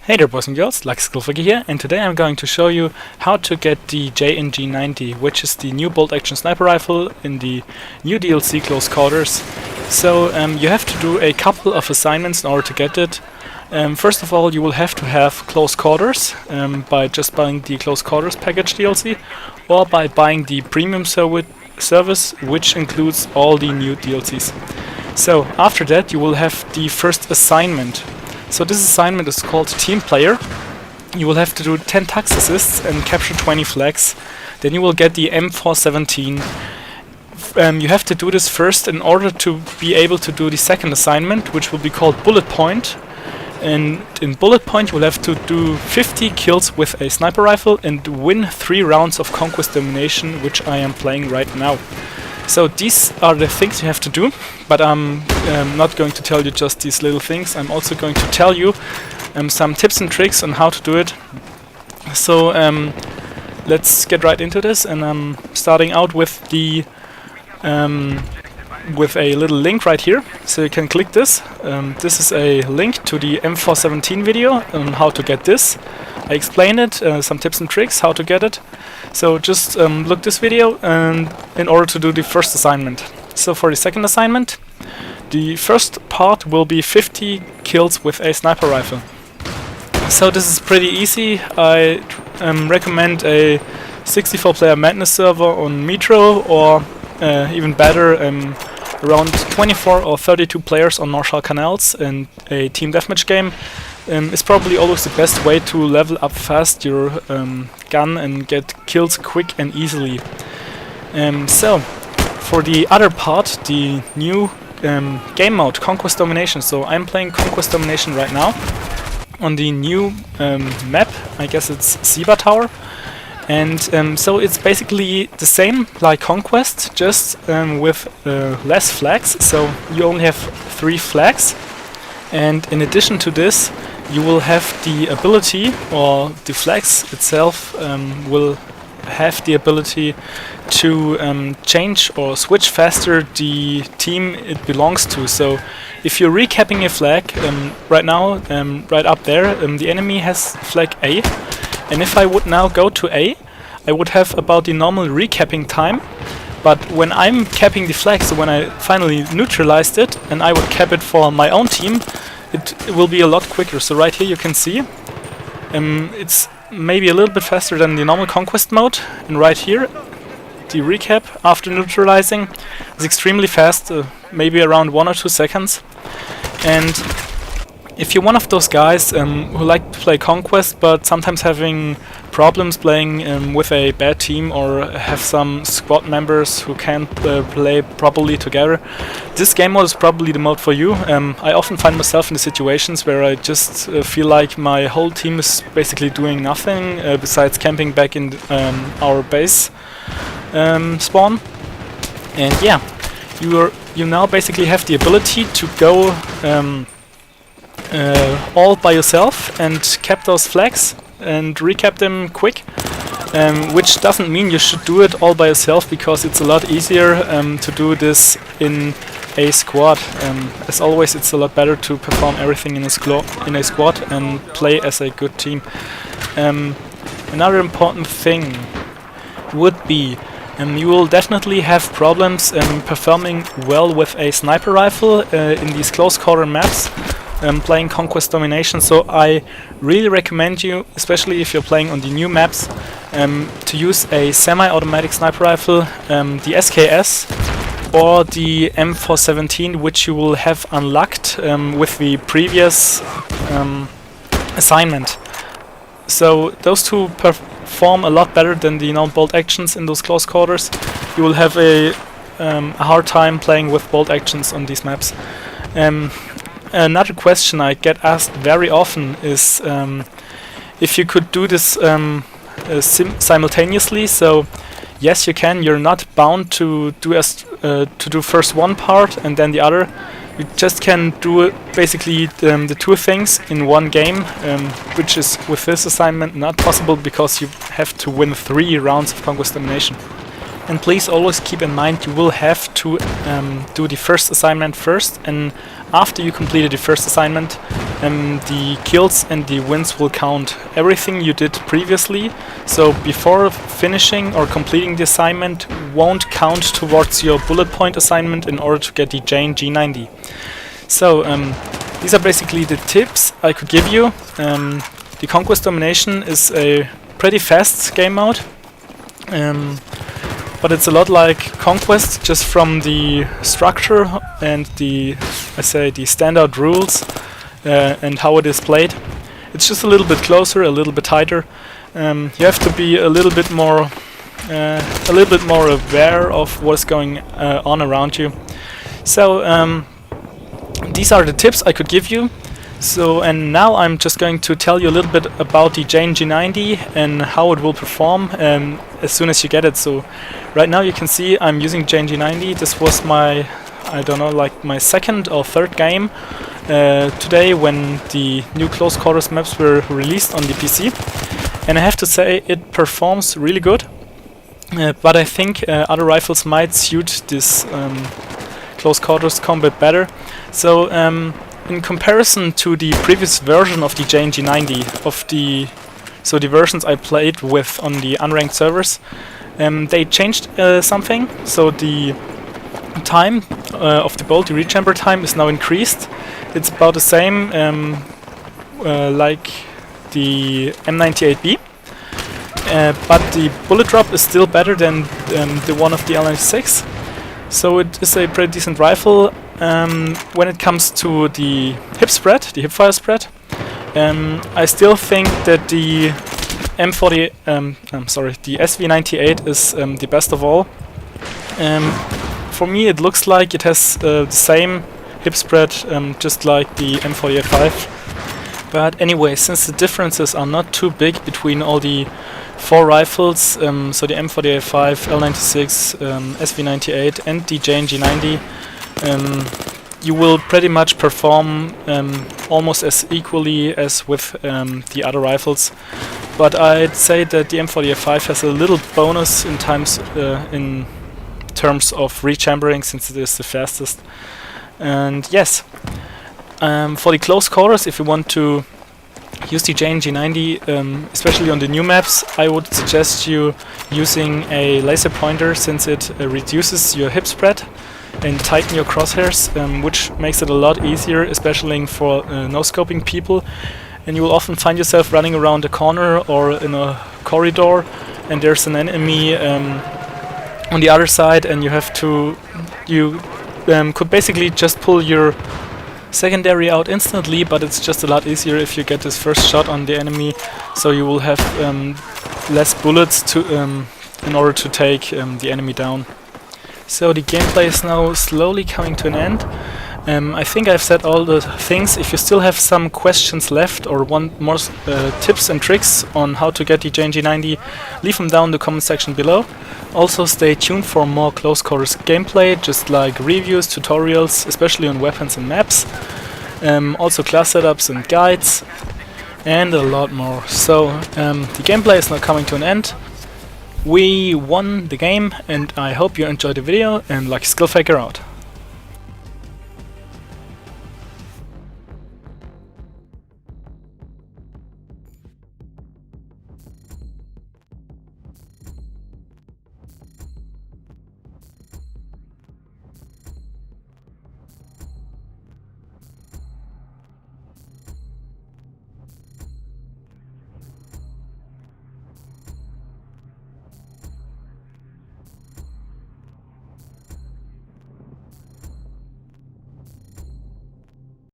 Hey there boys and girls, LuxSkillFroggy here, and today I'm going to show you how to get the JNG-90, which is the new bolt-action sniper rifle in the new DLC Close Quarters. So you have to do a couple of assignments in order to get it. First of all, you will have to have Close Quarters by just buying the Close Quarters package DLC, or by buying the premium service, which includes all the new DLCs. So after that you will have the first assignment. So this assignment is called Team Player. You will have to do 10 tax assists and capture 20 flags. Then you will get the M417. You have to do this first in order to be able to do the second assignment, which will be called Bullet Point. And in Bullet Point you will have to do 50 kills with a sniper rifle and win 3 rounds of Conquest Domination, which I am playing right now. So these are the things you have to do, but I'm not going to tell you just these little things. I'm also going to tell you some tips and tricks on how to do it. So let's get right into this, and I'm starting out with the with a little link right here. So you can click this. This is a link to the M417 video on how to get this. I explain it, some tips and tricks how to get it. So just look this video and in order to do the first assignment. So for the second assignment, the first part will be 50 kills with a sniper rifle. So this is pretty easy. I recommend a 64-player Madness server on Metro, or even better, around 24 or 32 players on Marshall Canals, and a team deathmatch game is probably always the best way to level up fast your gun and get kills quick and easily. So for the other part, the new game mode, Conquest Domination. So I'm playing Conquest Domination right now on the new map. I guess it's Ziba Tower. And so it's basically the same like Conquest, just with less flags. So you only have 3 flags, and in addition to this you will have the ability, or the flags itself will have the ability to change or switch faster the team it belongs to. So if you're recapping a flag, right now, right up there, the enemy has flag A, and if I would now go to A, I would have about the normal recapping time. But when I'm capping the flag, so when I finally neutralized it and I would cap it for my own team, it will be a lot quicker. So right here you can see it's maybe a little bit faster than the normal Conquest mode, and right here the recap after neutralizing is extremely fast, maybe around 1 or 2 seconds. And if you're one of those guys who like to play Conquest but sometimes having problems playing with a bad team, or have some squad members who can't play properly together, this game mode is probably the mode for you. I often find myself in the situations where I just feel like my whole team is basically doing nothing besides camping back in our base spawn. And yeah, you now basically have the ability to go all by yourself and cap those flags and recap them quick, which doesn't mean you should do it all by yourself, because it's a lot easier to do this in a squad. As always, it's a lot better to perform everything in a squad and play as a good team. Another important thing would be you will definitely have problems performing well with a sniper rifle in these close quarter maps, playing Conquest Domination. So I really recommend you, especially if you're playing on the new maps, to use a semi-automatic sniper rifle, the SKS or the M417, which you will have unlocked with the previous assignment. So those two perform a lot better than the bolt actions in those close quarters. You will have a hard time playing with bolt actions on these maps. Another question I get asked very often is if you could do this simultaneously. So yes, you can. You're not bound to do first one part and then the other. You just can do basically the 2 things in one game, which is with this assignment not possible, because you have to win 3 rounds of Conquest Domination. And please always keep in mind you will have to do the first assignment first, and after you completed the first assignment, the kills and the wins will count everything you did previously. So before finishing or completing the assignment won't count towards your bullet point assignment in order to get the JNG-90. So these are basically the tips I could give you. The Conquest Domination is a pretty fast game mode. But it's a lot like Conquest, just from the structure and the standard rules and how it is played. It's just a little bit closer, a little bit tighter. You have to be a little bit more aware of what's going on around you. So these are the tips I could give you. So, and now I'm just going to tell you a little bit about the JNG-90 and how it will perform as soon as you get it. So right now you can see I'm using JNG-90. This was my, I don't know, like my second or third game today when the new close quarters maps were released on the PC. And I have to say it performs really good. But I think other rifles might suit this close quarters combat better. So in comparison to the previous version of the JNG-90, so the versions I played with on the unranked servers, they changed something. So the time of the bolt, the rechamber time, is now increased. It's about the same like the M98B, but the bullet drop is still better than the one of the L96. So it is a pretty decent rifle. When it comes to the hip spread, the hip fire spread, I still think that the the SV98 is the best of all. For me, it looks like it has the same hip spread, just like the M48-5. But anyway, since the differences are not too big between all the four rifles, so the M48-5, L96, SV98 and the JNG-90, you will pretty much perform almost as equally as with the other rifles. But I'd say that the M48-5 has a little bonus in terms of rechambering, since it is the fastest. And yes, for the close quarters, if you want to use the JNG-90, especially on the new maps, I would suggest you using a laser pointer, since it reduces your hip spread and tighten your crosshairs, which makes it a lot easier, especially for no-scoping people. And you will often find yourself running around a corner or in a corridor, and there's an enemy on the other side, and you could basically just pull your secondary out instantly, but it's just a lot easier if you get this first shot on the enemy, so you will have less bullets in order to take the enemy down. So the gameplay is now slowly coming to an end. I think I've said all the things. If you still have some questions left or want more tips and tricks on how to get the JNG-90, leave them down in the comment section below. Also stay tuned for more close quarters gameplay, just like reviews, tutorials, especially on weapons and maps. Also class setups and guides, and a lot more. So the gameplay is now coming to an end. We won the game, and I hope you enjoyed the video, and Lucky Skill Faker out.